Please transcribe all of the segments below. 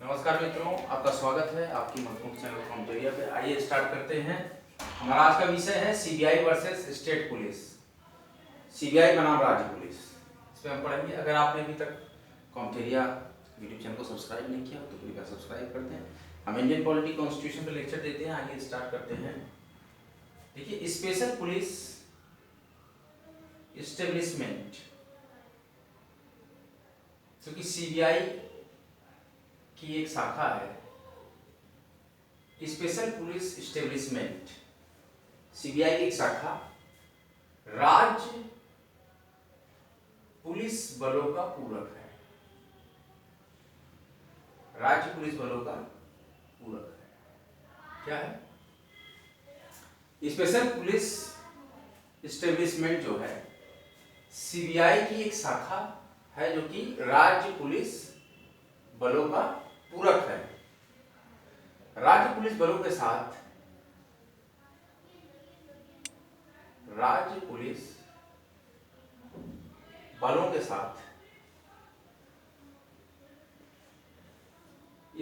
नमस्कार मित्रों, आपका स्वागत है आपकी महत्वपूर्ण चैनल कॉम्टेरिया पे। आइए स्टार्ट करते हैं। हमारा आज का विषय है CBI versus state police. CBI बनाम राज्य पुलिस, इस पर हम पढ़ेंगे। अगर आपने अभी तक कॉम्टेरिया यूट्यूब चैनल को सब्सक्राइब नहीं किया तो कृपया सब्सक्राइब करते हैं। हम इंडियन पॉलिटी कॉन्स्टिट्यूशन पर लेक्चर देते हैं। आइए स्टार्ट करते हैं। देखिए, स्पेशल पुलिस इस्टेब्लिशमेंट, क्योंकि सीबीआई की एक शाखा है। स्पेशल पुलिस इस्टेब्लिशमेंट सीबीआई की एक शाखा राज्य पुलिस बलों का पूरक है। राज्य पुलिस बलों का पूरक है। क्या है? स्पेशल पुलिस इस्टेब्लिशमेंट जो है सीबीआई की एक शाखा है, जो कि राज्य पुलिस बलों का पूरक है। राज्य पुलिस बलों के साथ राज्य पुलिस बलों के साथ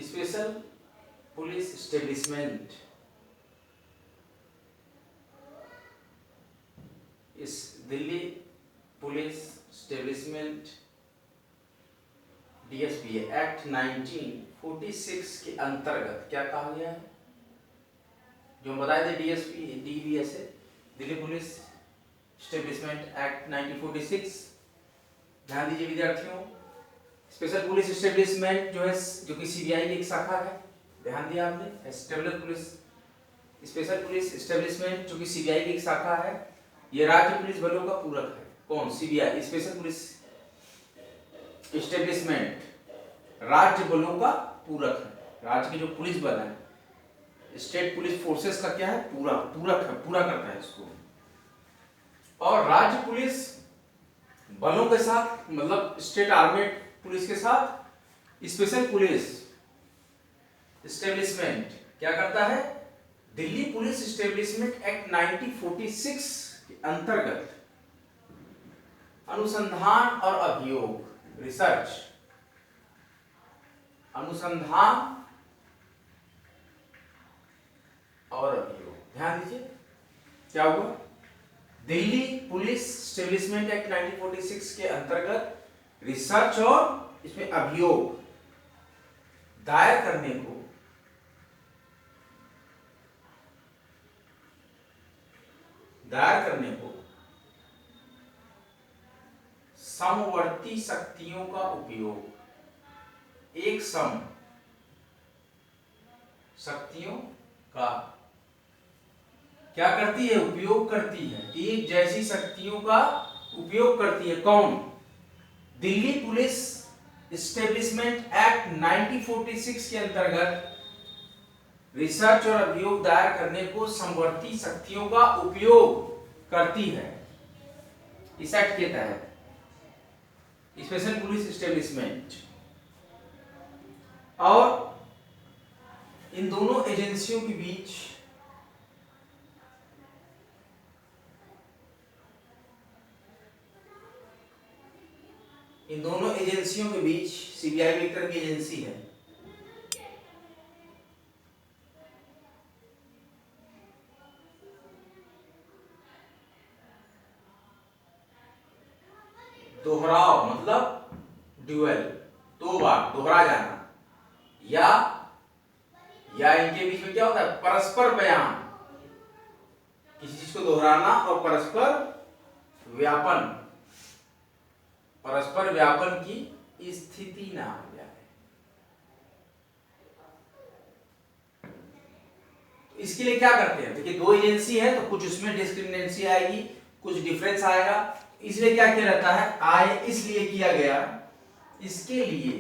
स्पेशल पुलिस इस्टेब्लिशमेंट इस Delhi police establishment DSP act 1946 के अंतर्गत क्या कहा गया है? जो बताए थे डीएसपी डीबीएस है, दिल्ली पुलिस इस्टेब्लिशमेंट एक्ट 1946। ध्यान दीजिए विद्यार्थियों, स्पेशल पुलिस इस्टेब्लिशमेंट जो है, जो कि सीबीआई की एक शाखा है। ध्यान दिया आपने? स्पेशल पुलिस इस्टेब्लिशमेंट जो कि सीबीआई की एक शाखा है, ये राज्य पुलिस बलों का पूरक है। कौन? सीबीआई। स्पेशल पुलिस इस्टेब्लिशमेंट राज्य बलों का पूरक है। राज्य के जो पुलिस बल है, स्टेट पुलिस फोर्सेस का क्या है? पूरक है, पूरा करता है इसको। और राज्य पुलिस बलों के साथ, मतलब स्टेट आर्मेड पुलिस के साथ स्पेशल पुलिस इस्टेब्लिशमेंट क्या करता है? दिल्ली पुलिस इस्टेब्लिशमेंट एक्ट 1946 के अंतर्गत अनुसंधान और अभियोग, रिसर्च, अनुसंधान और अभियोग। ध्यान दीजिए क्या हुआ? दिल्ली पुलिस इस्टेब्लिशमेंट एक्ट 1946 के अंतर्गत रिसर्च और इसमें अभियोग दायर करने को समवर्ती शक्तियों का उपयोग, एक सम शक्तियों का क्या करती है? उपयोग करती है। एक जैसी शक्तियों का उपयोग करती है। कौन? दिल्ली पुलिस इस्टेब्लिशमेंट एक्ट 1946 के अंतर्गत रिसर्च और अभियोग दायर करने को समवर्ती शक्तियों का उपयोग करती है। इस एक्ट के तहत स्पेशल पुलिस इस्टेब्लिशमेंट और इन दोनों एजेंसियों के बीच सीबीआई एक तरह की एजेंसी है। दोहराव मतलब ड्यूअल, दो बार दोहरा जाना, या इनके बीच में क्या होता है? परस्पर बयान, किसी चीज को दोहराना और परस्पर व्यापन की स्थिति ना हो जाए। इसके लिए क्या करते हैं? देखिए, दो एजेंसी है तो कुछ उसमें डिस्क्रिमिनेंसी आएगी, कुछ डिफरेंस आएगा। इसलिए क्या किया जाता है? इसलिए किया गया, इसके लिए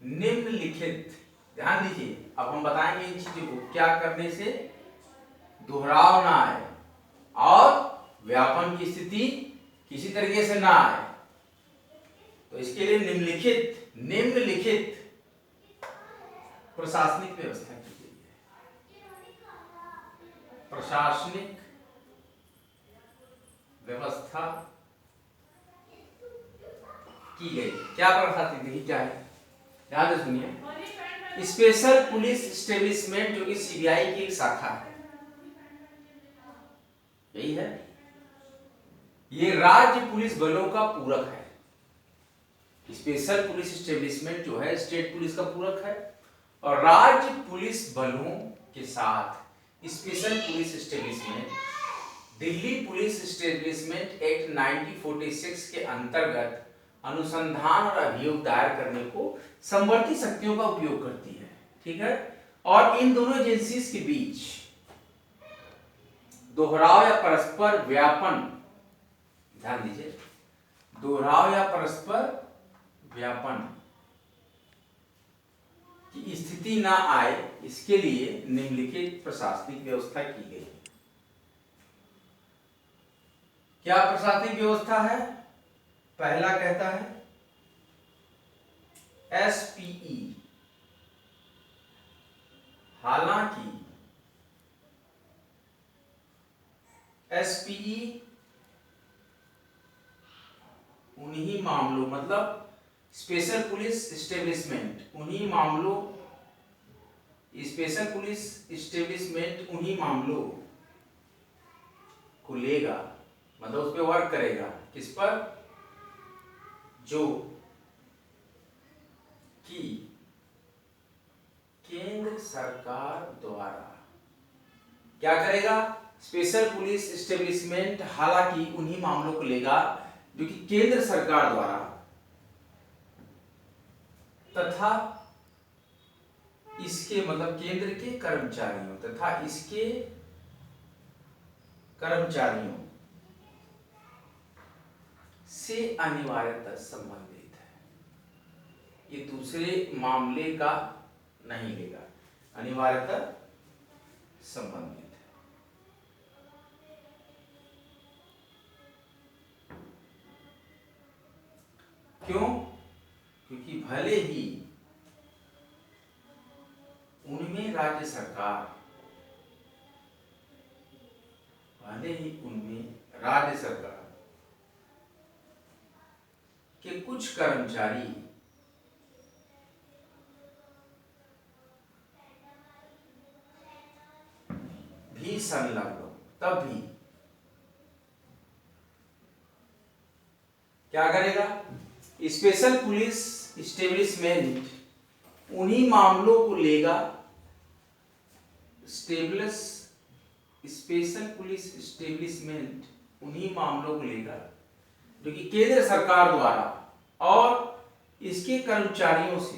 निम्नलिखित, ध्यान दीजिए, अब हम बताएंगे इन चीजों को क्या करने से दोहराव ना आए और व्यापन की स्थिति किसी तरीके से ना आए। तो इसके लिए निम्नलिखित प्रशासनिक व्यवस्था की गई है। प्रशासनिक व्यवस्था की गई। क्या प्रशासनिक? देखिए क्या है? ध्यान से सुनिए, स्पेशल पुलिस एस्टेब्लिशमेंट जो कि सीबीआई की एक शाखा है, यही है, ये राज्य पुलिस बलों का पूरक है। स्पेशल पुलिस एस्टेब्लिशमेंट जो है स्टेट पुलिस का पूरक है, और राज्य पुलिस बलों के साथ special police establishment Delhi police establishment act 1946 के अंतर्गत अनुसंधान और अभियोग दायर करने को समवर्ती शक्तियों का उपयोग करती है। ठीक है, और इन दोनों एजेंसीज के बीच दोहराव या परस्पर व्यापन, ध्यान दीजिए, दोहराव या परस्पर व्यापन की स्थिति ना आए, इसके लिए निम्नलिखित प्रशासनिक व्यवस्था की गई है। क्या प्रशासनिक व्यवस्था है? पहला कहता है एसपीई, हालांकि एसपीई उन्हीं मामलों, मतलब स्पेशल पुलिस एस्टेब्लिशमेंट उन्हीं मामलों, स्पेशल पुलिस एस्टेब्लिशमेंट उन्हीं मामलों को लेगा, मतलब उस पर वर्क करेगा, किस पर? जो कि केंद्र सरकार द्वारा क्या करेगा? स्पेशल पुलिस एस्टेब्लिशमेंट हालांकि उन्हीं मामलों को लेगा जो कि केंद्र सरकार द्वारा तथा इसके, मतलब केंद्र के कर्मचारियों तथा इसके कर्मचारियों से अनिवार्यतः संबंधित है। ये दूसरे मामले का नहीं लेगा, अनिवार्यतः संबंधित है। क्यों? क्योंकि भले ही उनमें राज्य सरकार, भले ही उनमें राज्य सरकार के कुछ कर्मचारी भी संलग्न हो, तब भी क्या करेगा? स्पेशल पुलिस एस्टेब्लिशमेंट उन्हीं मामलों को लेगा, स्पेशल पुलिस एस्टेब्लिशमेंट उन्हीं मामलों को लेगा जो कि केंद्र सरकार द्वारा और इसके कर्मचारियों से,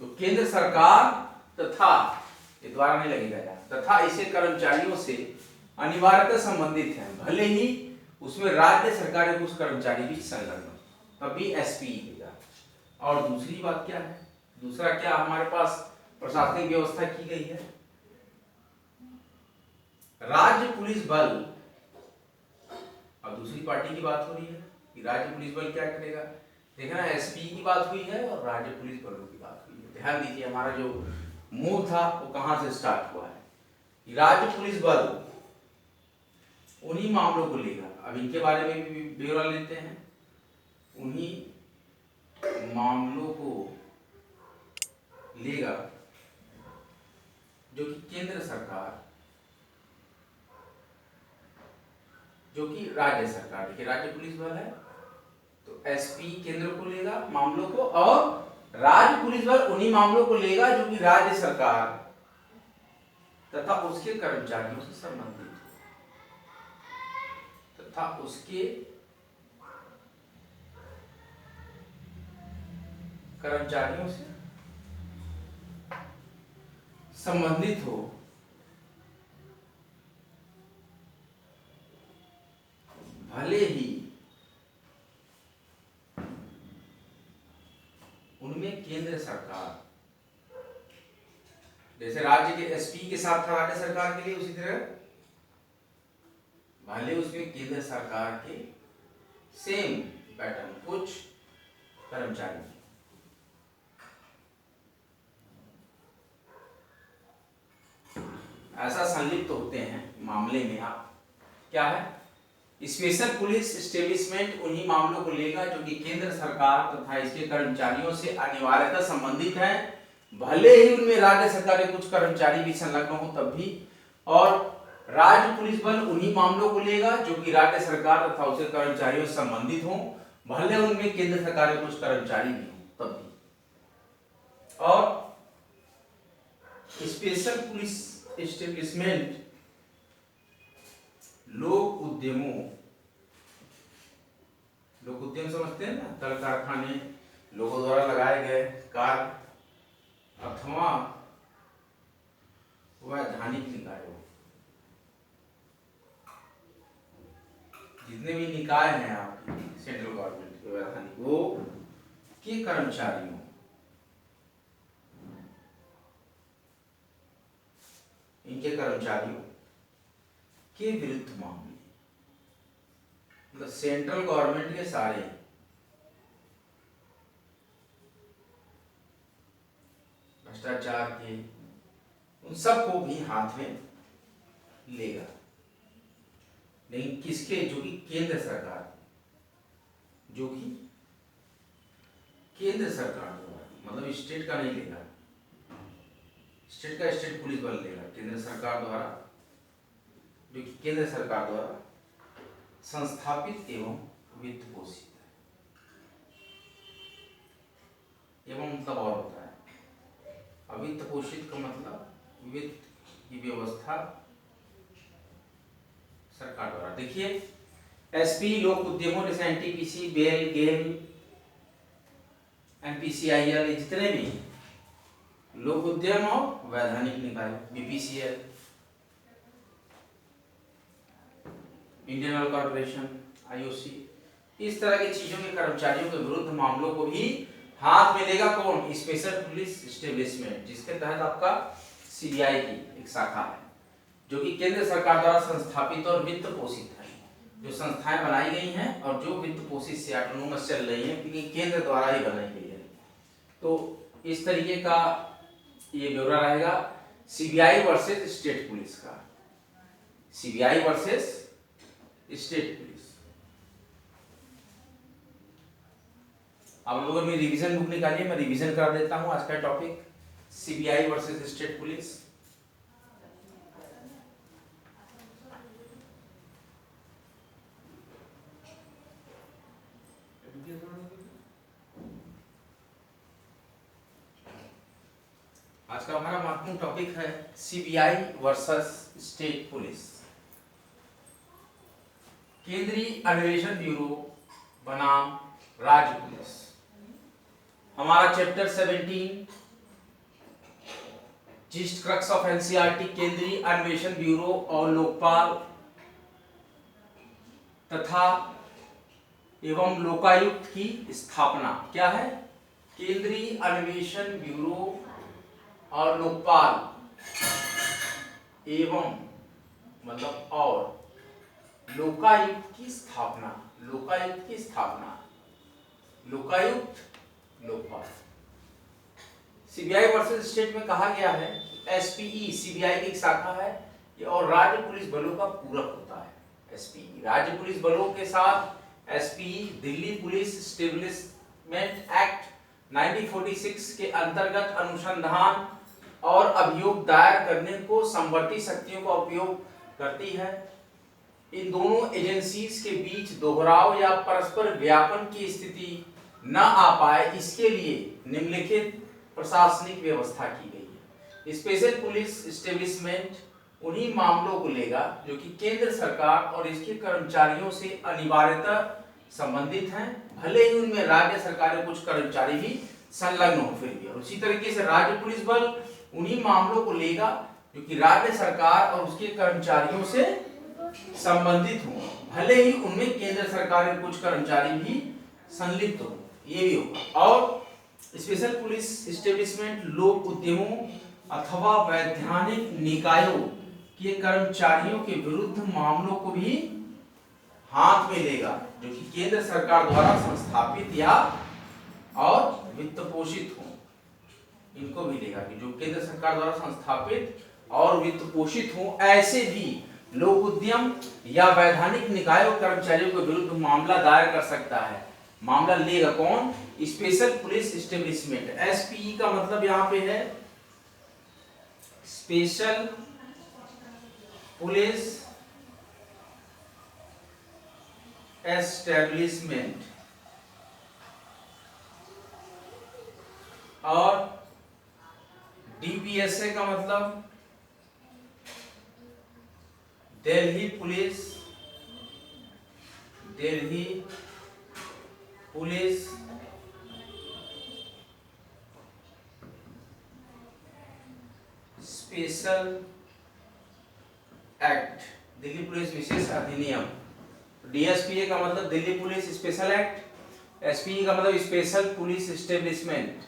तो केंद्र सरकार तथा, ये द्वारा नहीं लगेगा यार, तथा इसके कर्मचारियों से अनिवार्यतः संबंधित है, भले ही उसमें राज्य सरकार के कुछ कर्मचारी भी संलग्न, तभी एसपी देगा। और दूसरी बात क्या है? दूसरा क्या हमारे पास प्रशासनिक व्यवस्था की गई है? राज्य पुलिस बल, अब दूसरी पार्टी की बात हो रही है कि राज्य पुलिस बल क्या करेगा। देखना, एसपी की बात हुई है और राज्य पुलिस बलों की बात हुई है। ध्यान दीजिए, हमारा जो मूल था वो कहां से स्टार्ट हुआ है कि राज्य पुलिस बल उन्हीं मामलों को लेगा। अब इनके बारे में भी ब्यौरा लेते हैं। उन्हीं मामलों को लेगा जो कि केंद्र सरकार, जो कि राज्य सरकार, देखिए राज्य पुलिस बल है तो एसपी केंद्र को लेगा मामलों को, और राज्य पुलिस बल उन्हीं मामलों को लेगा जो कि राज्य सरकार तथा उसके कर्मचारियों से संबंधित हो, तथा उसके कर्मचारियों से संबंधित हो, भले ही उनमें केंद्र सरकार, जैसे राज्य के एसपी के साथ था राज्य सरकार के लिए, उसी तरह भले उसमें केंद्र सरकार के सेम पैटर्न कुछ कर्मचारी, ऐसा संलिप्त होते हैं मामले में। आप क्या है स्पेशल पुलिस एस्टेब्लिशमेंट उन्हीं मामलों को लेगा जो कि केंद्र सरकार तथा इसके कर्मचारियों से अनिवार्यतः संबंधित हैं, भले ही उनमें राज्य सरकार के कुछ कर्मचारी भी संलग्न हो तब भी। और राज्य पुलिस बल उन्हीं मामलों को लेगा जो कि राज्य सरकार तथा उसके कर्मचारियों से संबंधित हों, भले उनमें केंद्र सरकार के कुछ कर्मचारी भी हों तब भी। और स्पेशल पुलिस एस्टेब्लिशमेंट लोक उद्यम समझते हैं ना, कल कारखाने लोगों द्वारा लगाए गए कार्य अथवा वैधानिक निकायों, जितने भी निकाय हैं आपके सेंट्रल गवर्नमेंट के वैधानिक, वो के कर्मचारियों, इनके कर्मचारियों के विरुद्ध मामले, मतलब सेंट्रल गवर्नमेंट के सारे भ्रष्टाचार के उन सबको भी हाथ में लेगा, लेकिन किसके, जो कि केंद्र सरकार, जो कि केंद्र सरकार द्वारा, मतलब स्टेट का नहीं लेगा, स्टेट का स्टेट पुलिस बल लेगा, केंद्र सरकार द्वारा, जो कि केंद्र सरकार द्वारा संस्थापित एवं वित्त पोषित है। एवं मतलब और होता है, अवित्त पोषित का मतलब वित्त की व्यवस्था सरकार द्वारा। देखिए एसपी लोक उद्यमों जैसे एनटीपीसी, बेल, गेल, एनपीसीआईएल, जितने भी लोक उद्यम और वैधानिक निकाय, BPCL, Indian oil corporation, IOC, इस तरह की चीजों के कर्मचारियों के विरुद्ध मामलों को भी हाथ में लेगा कौन, स्पेशल पुलिस एस्टेब्लिशमेंट, जिसके तहत आपका सीबीआई की एक शाखा है, जो कि केंद्र सरकार द्वारा संस्थापित और वित्त पोषित है। जो संस्थाएं बनाई गई हैं और जो वित्त पोषित से ऑटोनोमस चल रही हैं, क्योंकि केंद्र द्वारा ही बनाई गई है। तो इस तरीके का ये ब्यौरा रहेगा सीबीआई वर्सेस स्टेट पुलिस का, सीबीआई वर्सेस स्टेट पुलिस। आप लोगों ने रिवीजन बुक निकालिए, मैं रिवीजन करा देता हूं आज का topic, CBI versus state police. आज का हमारा महत्वपूर्ण टॉपिक है सीबीआई वर्सेस स्टेट पुलिस। केंद्रीय अन्वेषण ब्यूरो बनाम राज्य पुलिस, हमारा chapter 17 gist crux of NCERT, केंद्रीय अन्वेषण ब्यूरो और लोकपाल तथा एवं लोकायुक्त की स्थापना। क्या है, केंद्रीय अन्वेषण ब्यूरो और लोकपाल एवं मतलब और लोकायुक्त की स्थापना, लोकायुक्त की स्थापना, Lokayukta, Lokpal. CBI versus state में कहा गया है एसपीई सीबीआई की एक शाखा है ये, और राज्य पुलिस बलों का पूरक होता है। एसपीई राज्य पुलिस बलों के साथ एसपीई दिल्ली पुलिस एस्टेब्लिशमेंट एक्ट 1946 के अंतर्गत अनुसंधान और अभियोग दायर करने को समवर्ती शक्तियों का उपयोग करती है। इन दोनों एजेंसीज के बीच दोहराव या परस्पर व्यापन की स्थिति न आ पाए, इसके लिए निम्नलिखित प्रशासनिक व्यवस्था की गई है। स्पेशल पुलिस एस्टेब्लिशमेंट उन्हीं मामलों को लेगा जो कि केंद्र सरकार और इसके कर्मचारियों से अनिवार्यतः संबंधित हैं, भले ही उनमें राज्य सरकार के कुछ कर्मचारी भी संलग्न हो फिर भी। और उसी तरीके से राज्य पुलिस बल उन्हीं मामलों को लेगा जो कि राज्य सरकार और उसके कर्मचारियों से संबंधित हो, भले ही उनमें केंद्र सरकार के कुछ कर्मचारी भी संलिप्त हो, ये भी होगा। और स्पेशल पुलिस एस्टेब्लिशमेंट लोक उद्यमों अथवा वैधानिक निकायों के कर्मचारियों के विरुद्ध मामलों को भी हाथ में लेगा जो कि केंद्र सरकार द्वारा संस्थापित या और वित्त पोषित हो, इनको भी लेगा कि जो केंद्र सरकार द्वारा संस्थापित और वित्त पोषित हो, ऐसे भी लोक उद्यम या वैधानिक निकायों कर्मचारियों के विरुद्ध मामला दायर कर सकता है। मामला लेगा कौन? Special police establishment. एसपीई का मतलब यहां पे है स्पेशल पुलिस एस्टेब्लिशमेंट, और डीपीएसए का मतलब Delhi police special act, Delhi police विशेष अधिनियम। डीएसपीए का मतलब Delhi police special act, SPE का मतलब स्पेशल पुलिस एस्टेब्लिशमेंट।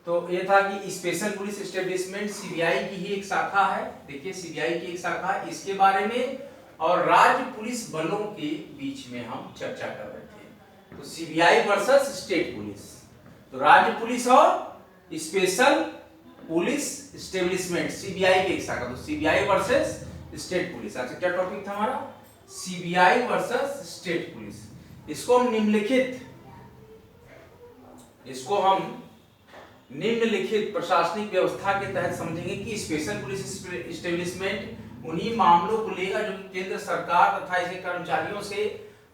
तो ये था कि स्पेशल पुलिस एस्टेब्लिशमेंट सीबीआई की ही एक शाखा है। देखिए सीबीआई की एक शाखा है, इसके बारे में और राज्य पुलिस बलों के बीच में हम चर्चा कर रहे थे। तो सीबीआई वर्सेस स्टेट पुलिस, तो राज्य पुलिस और स्पेशल पुलिस एस्टेब्लिशमेंट सीबीआई की एक शाखा। तो सीबीआई वर्सेस स्टेट पुलिस। अच्छा क्या टॉपिक था हमारा? CBI versus state police. इसको हम निम्नलिखित प्रशासनिक व्यवस्था के तहत समझेंगे कि स्पेशल पुलिस एस्टेब्लिशमेंट उन्हीं मामलों को लेगा जो कि केंद्र सरकार तथा इसके कर्मचारियों से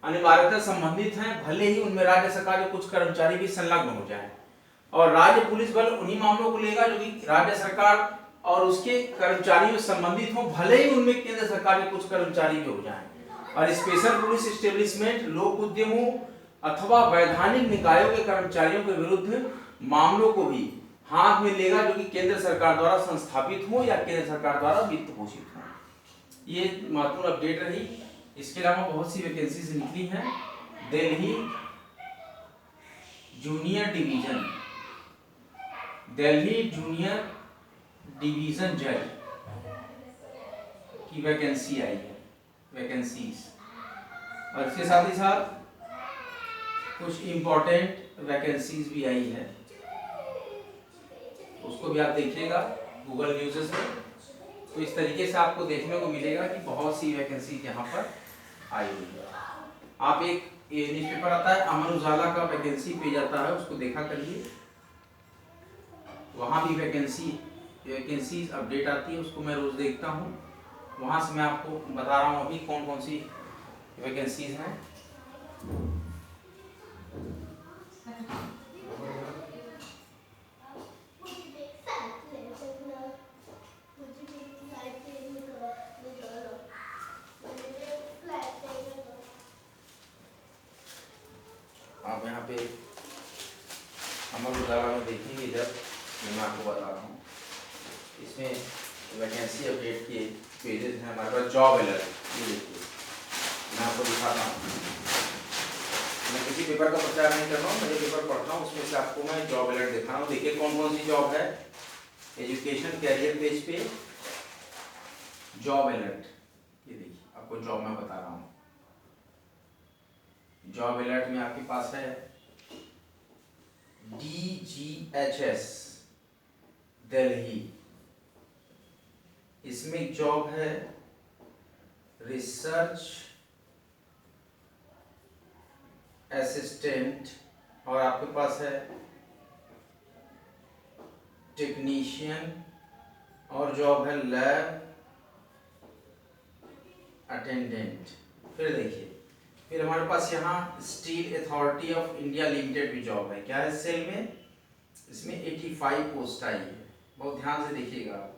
अनिवार्यतः संबंधित हैं, भले ही उनमें राज्य सरकार के कुछ कर्मचारी भी संलग्न हो जाएं। और राज्य पुलिस बल उन्हीं मामलों को लेगा जो कि राज्य सरकार और उसके कर्मचारियों से संबंधित हो, भले ही उनमें केंद्र सरकार के कुछ कर्मचारी भी हो जाएं। और स्पेशल पुलिस एस्टेब्लिशमेंट लोक उद्यमों अथवा वैधानिक निकायों के कर्मचारियों के विरुद्ध मामलों को भी हाथ में लेगा जो कि केंद्र सरकार द्वारा संस्थापित हो या केंद्र सरकार द्वारा वित्त पोषित हो। ये महत्वपूर्ण अपडेट रही। इसके अलावा बहुत सी वैकेंसीज निकली हैं। दिल्ली जूनियर डिवीजन जज की वैकेंसी आई है, वैकेंसीज। और इसके साथ ही साथ कुछ इंपॉर्टेंट वैकेंसीज भी आई है, उसको भी आप देखिएगा गूगल न्यूज़ में। तो इस तरीके से आपको देखने को मिलेगा कि बहुत सी वैकेंसी यहाँ पर आई हुई है। आप एक ये न्यूज़पेपर आता है अमर उजाला का, वैकेंसी पेज आता है, उसको देखा करिए, वहाँ भी वैकेंसीज अपडेट आती है, उसको मैं रोज देखता हूँ। वहाँ से मैं आपको बता रहा हूँ अभी कौन कौन सी वैकेंसीज हैं। आप यहाँ पे अमर उजाला में देखेंगे, जब मैं आपको बता रहा हूँ, इसमें वैकेंसी अपडेट के पेजेस हैं हमारे पास। जॉब अलर्ट, ये देखिए मैं आपको दिखाता हूँ। मैं किसी पेपर का प्रचार नहीं कर रहा हूँ, मैं जो पेपर पढ़ता हूँ उसमें से आपको मैं जॉब अलर्ट दिखा रहा हूँ। देखिए कौन कौन सी जॉब है। एजुकेशन कैरियर पेज पे जॉब अलर्ट, ये देखिए आपको जॉब मैं बता रहा हूँ। जॉब अलर्ट में आपके पास है DGHS दिल्ली, इसमें जॉब है रिसर्च असिस्टेंट, और आपके पास है टेक्नीशियन, और जॉब है लैब अटेंडेंट। फिर देखिए, फिर हमारे पास यहाँ steel authority of India limited भी जॉब है। क्या है सेल में? इसमें 85 पोस्ट आई है, बहुत ध्यान से देखिएगा।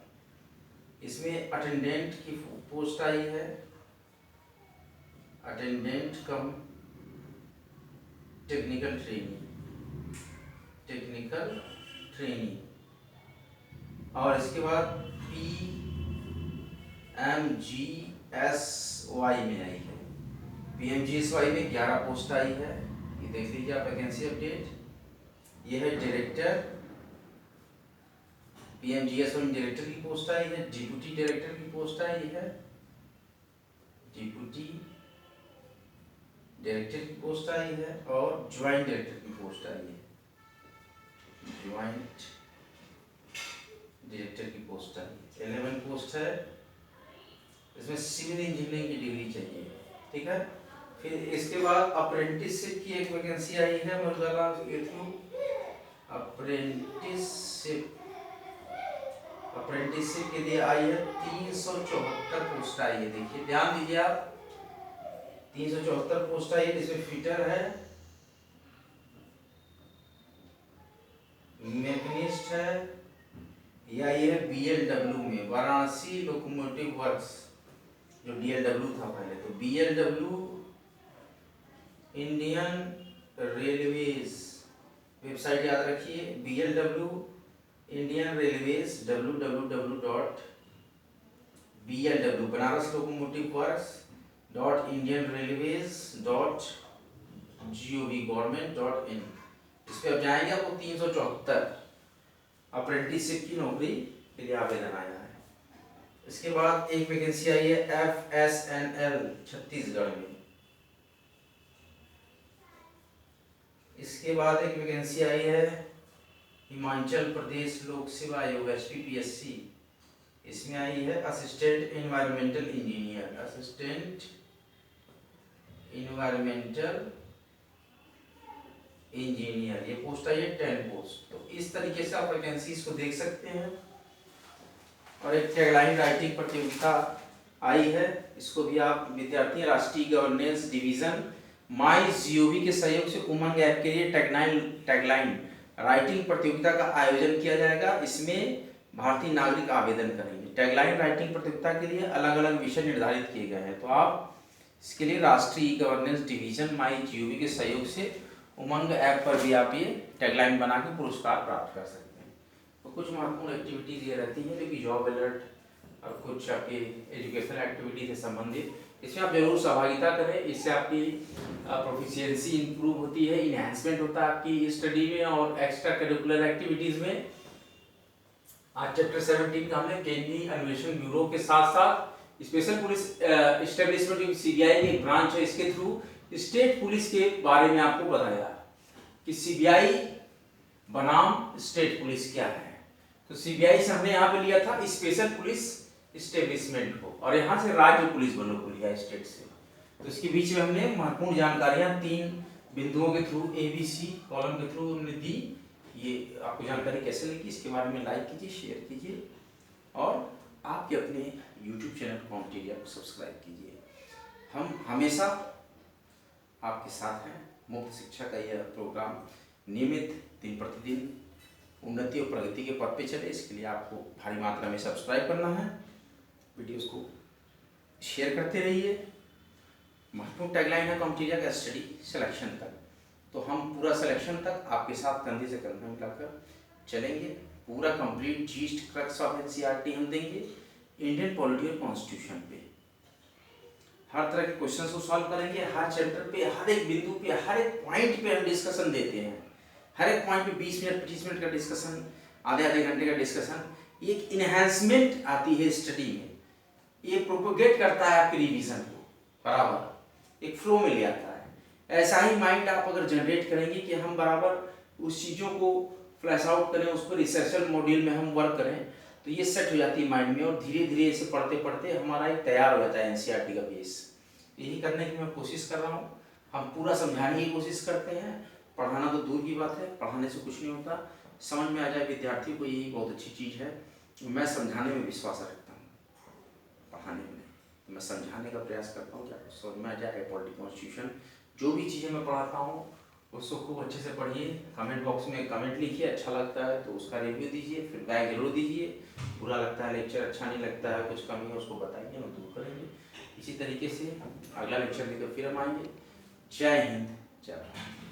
इसमें अटेंडेंट की पोस्ट आई है, अटेंडेंट कम टेक्निकल ट्रेनिंग, और इसके बाद PMGSY में आई है। PMGSY में 11 पोस्ट आई है, ये देख लीजिए आप वैकेंसी अपडेट। ये है डायरेक्टर, PMGSY में डायरेक्टर की पोस्ट आई है, डिप्टी डायरेक्टर की पोस्ट आई है, डिप्टी डायरेक्टर की पोस्ट आई है, और ज्वाइंट डायरेक्टर की पोस्ट आई है, ज्वाइंट डायरेक्टर की पोस्ट आई है। 11 पोस्ट है। इसमें सिविल इंजीनियरिंग की डिग्री चाहिए, ठीक है। फिर इसके बाद अप्रेंटिसशिप की एक वैकेंसी आई है मुर्गाला के थ्रू। अप्रेंटिसशिप के लिए आई है 374 पोस्ट आई है। देखिए ध्यान दीजिए आप, 374 पोस्ट आई है। इसमें फिटर है, मैकेनिस्ट है, या ये है BLW में, वाराणसी लोकोमोटिव वर्क्स, जो DLW था पहले। तो BLW इंडियन रेलवेज, वेबसाइट याद रखिए, BLW Indian railways www.blw Banaras locomotive works .indianrailways.gov इस पे अब जाएंगे। आपको 374 अप्रेंटिसशिप की नौकरी के लिए आवेदन आया है। इसके बाद एक वैकेंसी आई है FSNL छत्तीसगढ़ में। इसके बाद एक वैकेंसी आई है हिमाचल प्रदेश लोक सेवा आयोग HPPSC, इसमें आई है assistant environmental engineer, assistant environmental engineer, ये पोस्ट आई है 10 पोस्ट। तो इस तरीके से आप वैकेंसीज को देख सकते हैं। और एक टैगलाइन राइटिंग प्रतियोगिता आई है, इसको भी आप विद्यार्थी राष्ट्रीय गवर्नेंस डिवीजन MyGov के सहयोग से उमंग ऐप के लिए टैगलाइन राइटिंग प्रतियोगिता का आयोजन किया जाएगा। इसमें भारतीय नागरिक आवेदन करेंगे। टैगलाइन राइटिंग प्रतियोगिता के लिए अलग अलग विषय निर्धारित किए गए हैं। तो आप इसके लिए राष्ट्रीय गवर्नेंस डिवीजन MyGov के सहयोग से उमंग ऐप पर भी आप ये टैगलाइन बना के पुरस्कार प्राप्त कर सकते हैं। तो कुछ महत्वपूर्ण एक्टिविटीज ये रहती हैं जो कि जॉब अलर्ट और कुछ आपके एजुकेशनल एक्टिविटी से संबंधित, इसमें आप जरूर सहभागिता करें। इससे आपकी प्रोफिशिएंसी इंप्रूव होती है, इनहेंसमेंट होता है आपकी स्टडी में और एक्स्ट्रा करिकुलर एक्टिविटीज में। आज चैप्टर 17 का हमने केंद्रीय अन्वेषण ब्यूरो के साथ साथ स्पेशल पुलिस एस्टेब्लिशमेंट CBI की ब्रांच है, इसके थ्रू स्टेट पुलिस के बारे में आपको बताया कि CBI बनाम स्टेट पुलिस क्या है। तो CBI से हमने यहाँ पे लिया था स्पेशल पुलिस एस्टेब्लिशमेंट को, और यहाँ से राज्य पुलिस बलों को लिया स्टेट से। तो इसके बीच में हमने महत्वपूर्ण जानकारियां 3 बिंदुओं के थ्रू ABC कॉलम के थ्रू हमने दी। ये आपको जानकारी कैसे लगी इसके बारे में लाइक कीजिए, शेयर कीजिए और आपके अपने YouTube चैनल कॉम्पिटेरिया को सब्सक्राइब कीजिए। हम हमेशा आपके साथ हैं। मुफ्त शिक्षा का यह प्रोग्राम नियमित दिन प्रतिदिन उन्नति और प्रगति के पथ पे चले, इसके लिए आपको भारी मात्रा में सब्सक्राइब करना है, वीडियोस को शेयर करते रहिए। महत्वपूर्ण टैगलाइन है कॉम्पिटेरिया का स्टडी सिलेक्शन तक। तो हम पूरा सिलेक्शन तक आपके साथ कंधे से कंधा मिलाकर चलेंगे। पूरा complete yeast crux of NCERT हम देंगे इंडियन पॉलिटी और कॉन्स्टिट्यूशन पे। हर तरह के क्वेश्चंस को सॉल्व करेंगे, हर चैप्टर पे, हर एक बिंदु पे, हर एक पॉइंट पे हम डिस्कशन देते हैं। हर एक पॉइंट पे 20 मिनट 25 मिनट का डिस्कशन, आधे घंटे का डिस्कशन। एक इनहेंसमेंट आती है स्टडी में, ये प्रोपोगेट करता है आपके रिवीजन को, बराबर एक फ्लो में ले आता है। ऐसा ही माइंड आप अगर जनरेट करेंगे कि हम बराबर उस चीज़ों को फ्लैश आउट करें, उस पर रिसर्चल मॉड्यूल में हम वर्क करें, तो ये सेट हो जाती है माइंड में और धीरे धीरे इसे पढ़ते पढ़ते हमारा एक तैयार हो जाता है NCERT का बेस। यही करने की मैं कोशिश कर रहा हूँ। हम पूरा समझाने की कोशिश करते हैं, पढ़ाना तो दूर की बात है, पढ़ाने से कुछ नहीं होता। समझ में आ जाए विद्यार्थी को, यही बहुत अच्छी चीज़ है। मैं समझाने में विश्वास रखता हूँ, पढ़ाने में नहीं। तो मैं समझाने का प्रयास करता हूँ कि आपको समझ में आ जाए पॉलिटी कॉन्स्टिट्यूशन। जो भी चीज़ें मैं पढ़ाता हूँ उसको खूब अच्छे से पढ़िए। कमेंट बॉक्स में कमेंट लिखिए, अच्छा लगता है तो उसका रिव्यू दीजिए, फीडबैक जरूर दीजिए। बुरा लगता है लेक्चर, अच्छा नहीं लगता है, कुछ कमी है उसको बताइए, हम दूर करेंगे। इसी तरीके से अगला लेक्चर लेकर फिर हम आएंगे। जय हिंद, जय भारत।